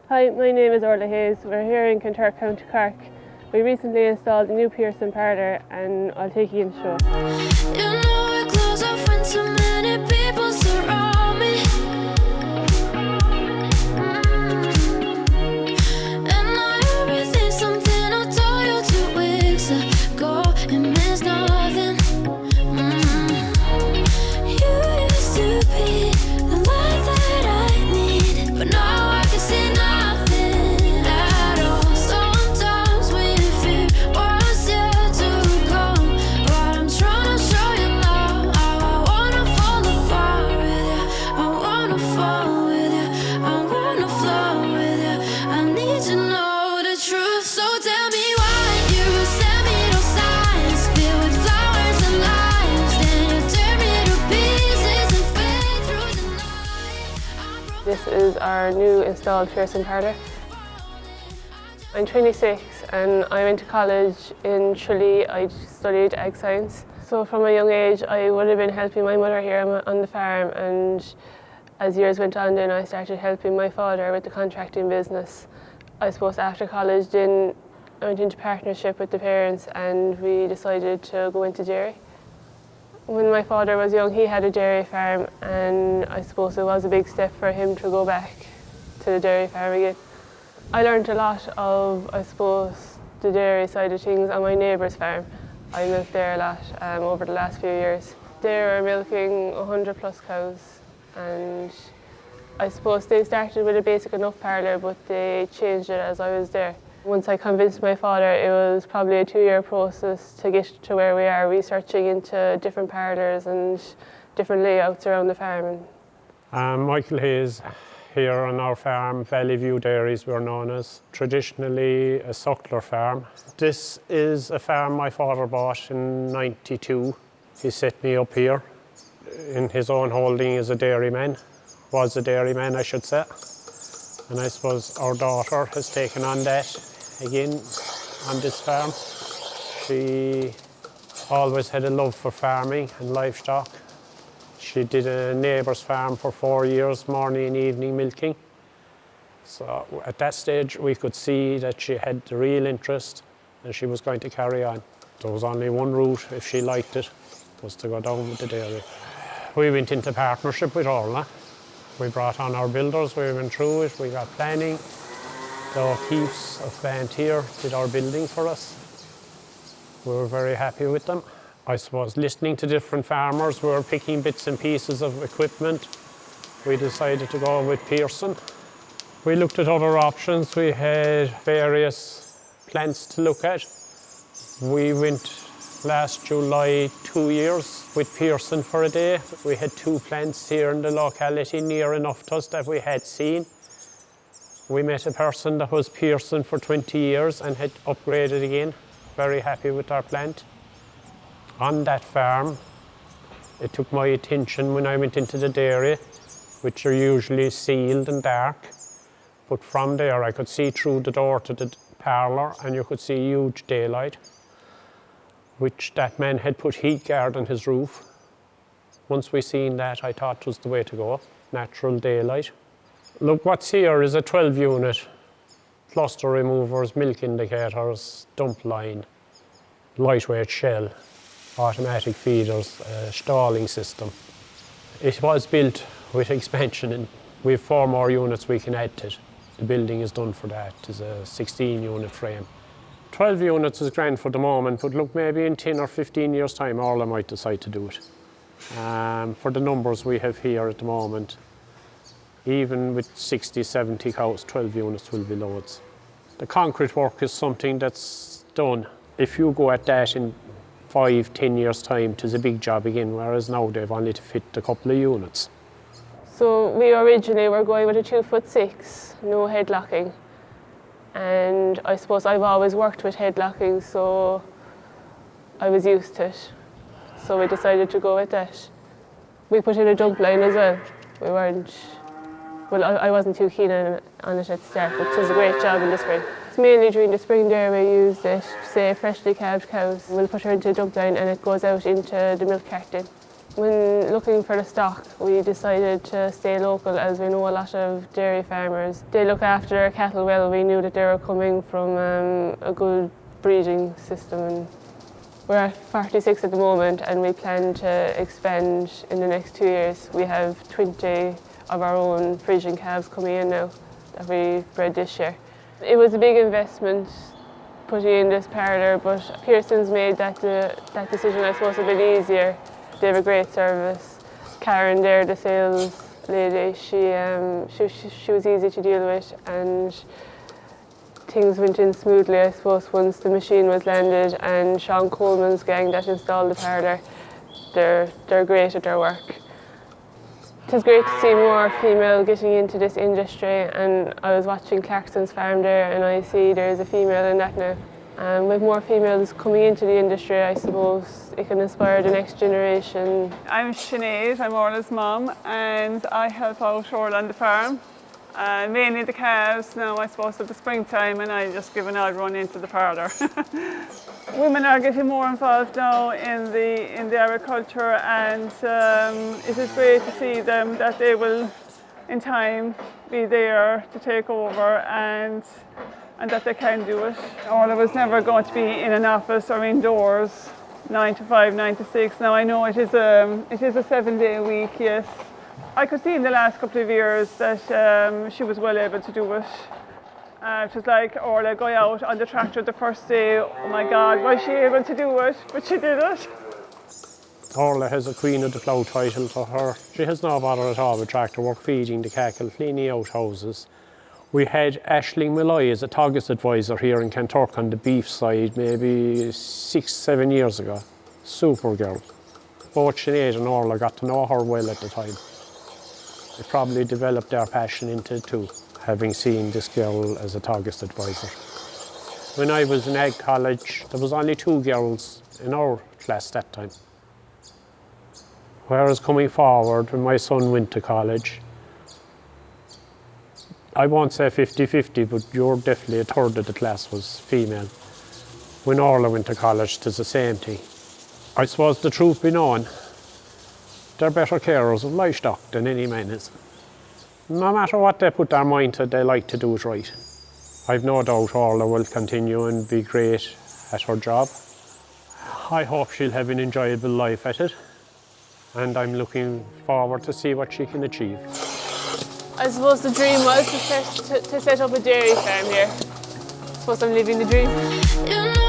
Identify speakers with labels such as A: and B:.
A: Hi, my name is Orla Hayes. We're here in Kanturk, County Cork. We recently installed a new Pearson parlour and I'll take you in the show.
B: You know we're close off when too many people surround me. And now everything's something I told you 2 weeks ago. It means nothing. You used to be the light that I need, but now I can see nothing at all. Sometimes we fear what's yet to come, but I'm trying to show you now how I wanna fall apart with you. I wanna fall with you. I wanna flow with you. I need to know the truth, so tell me why you send me those signs filled with flowers and lies. Then you tear me to pieces and fade through the night.
A: This is our new installed Pearson parlour. I'm 26 and I went to college in Tralee. I studied ag science. So from a young age I would have been helping my mother here on the farm, and as years went on then I started helping my father with the contracting business. I suppose after college then I went into partnership with the parents and we decided to go into dairy. When my father was young he had a dairy farm, and I suppose it was a big step for him to go back to the dairy farm again. I learned a lot of, I suppose, the dairy side of things on my neighbour's farm. I milked there a lot over the last few years. They were milking 100 plus cows, and I suppose they started with a basic enough parlour, but they changed it as I was there. Once I convinced my father, it was probably a 2-year process to get to where we are, researching into different parlours and different layouts around the farm.
C: Michael Hayes. Here on our farm, Valleyview Dairies, we're known as, traditionally a suckler farm. This is a farm my father bought in '92. He set me up here in his own holding as a dairyman, was a dairyman I should say. And I suppose our daughter has taken on that again on this farm. She always had a love for farming and livestock. She did a neighbour's farm for 4 years, morning and evening milking. So at that stage we could see that she had the real interest and she was going to carry on. There was only one route, if she liked it, was to go down with the dairy. We went into partnership with Orla. We brought on our builders, we went through it, we got planning. The Keeps of Bantier did our building for us. We were very happy with them. I suppose listening to different farmers, we were picking bits and pieces of equipment. We decided to go with Pearson. We looked at other options. We had various plants to look at. We went last July 2 years with Pearson for a day. We had 2 plants here in the locality near enough to us that we had seen. We met a person that was Pearson for 20 years and had upgraded again. Very happy with our plant. On that farm, it took my attention when I went into the dairy, which are usually sealed and dark. But from there I could see through the door to the parlour and you could see huge daylight, which that man had put heat guard on his roof. Once we seen that, I thought it was the way to go, natural daylight. Look, what's here is a 12-unit, cluster removers, milk indicators, dump line, lightweight shell, automatic feeders, stalling system. It was built with expansion and we have 4 more units we can add to it. The building is done for that. It's a 16-unit frame. 12 units is grand for the moment, but look, maybe in 10 or 15 years' time, Orla might decide to do it. For the numbers we have here at the moment, even with 60, 70 cows, 12 units will be loads. The concrete work is something that's done. If you go at that in 5, 10 years' time, it is a big job again, whereas now they've only to fit a couple of units.
A: So we originally were going with a 2'6", no headlocking. And I suppose I've always worked with headlocking, so I was used to it. So we decided to go with that. We put in a dump line as well. We weren't, well, I wasn't too keen on it at the start, but it was a great job in the spring. It's mainly during the spring there we used it, say freshly calved cows. We'll put her into a dump line and it goes out into the milk carton. When looking for the stock, we decided to stay local as we know a lot of dairy farmers. They look after their cattle well. We knew that they were coming from a good breeding system. And we're at 46 at the moment and we plan to expand in the next 2 years. We have 20 of our own Frisian calves coming in now that we bred this year. It was a big investment putting in this parlour, but Pearson's made that decision, I suppose, a bit easier. They have a great service. Karen there, the sales lady, she was easy to deal with and things went in smoothly, I suppose, once the machine was landed. And Sean Coleman's gang that installed the parlour, they're great at their work. It was great to see more female getting into this industry, and I was watching Clarkson's farm there and I see there's a female in that now. And with more females coming into the industry, I suppose it can inspire the next generation.
D: I'm Sinead, I'm Orla's mum, and I help out Orla on the farm. Mainly the calves now, I suppose, at the springtime, and I just give an odd run into the parlour. Women are getting more involved now in the agriculture, and it is great to see them that they will, in time, be there to take over and that they can do it. Orla was never going to be in an office or indoors, 9 to 5, 9 to 6. Now I know it is a 7-day week, yes. I could see in the last couple of years that she was well able to do it. It was like Orla going out on the tractor the first day. Oh my God, was she able to do it? But she did it.
C: Orla has a Queen of the Plough title to her. She has no bother at all with tractor work, feeding the cattle, cleaning out houses. We had Aisling Malloy as a Teagasc advisor here in Kanturk on the beef side maybe 6-7 years ago. Super girl. Both Sinead and Orla got to know her well at the time. They probably developed their passion into it too, having seen this girl as a Teagasc advisor. When I was in Ag College, there was only 2 girls in our class that time. Whereas coming forward, when my son went to college, I won't say 50-50, but you're definitely a third of the class was female. When Orla went to college, it was the same thing. I suppose the truth be known, they're better carers of livestock than any man is. No matter what they put their mind to, they like to do it right. I've no doubt Orla will continue and be great at her job. I hope she'll have an enjoyable life at it, and I'm looking forward to see what she can achieve.
A: I suppose the dream was to set up a dairy farm here. I suppose I'm living the dream.
B: You know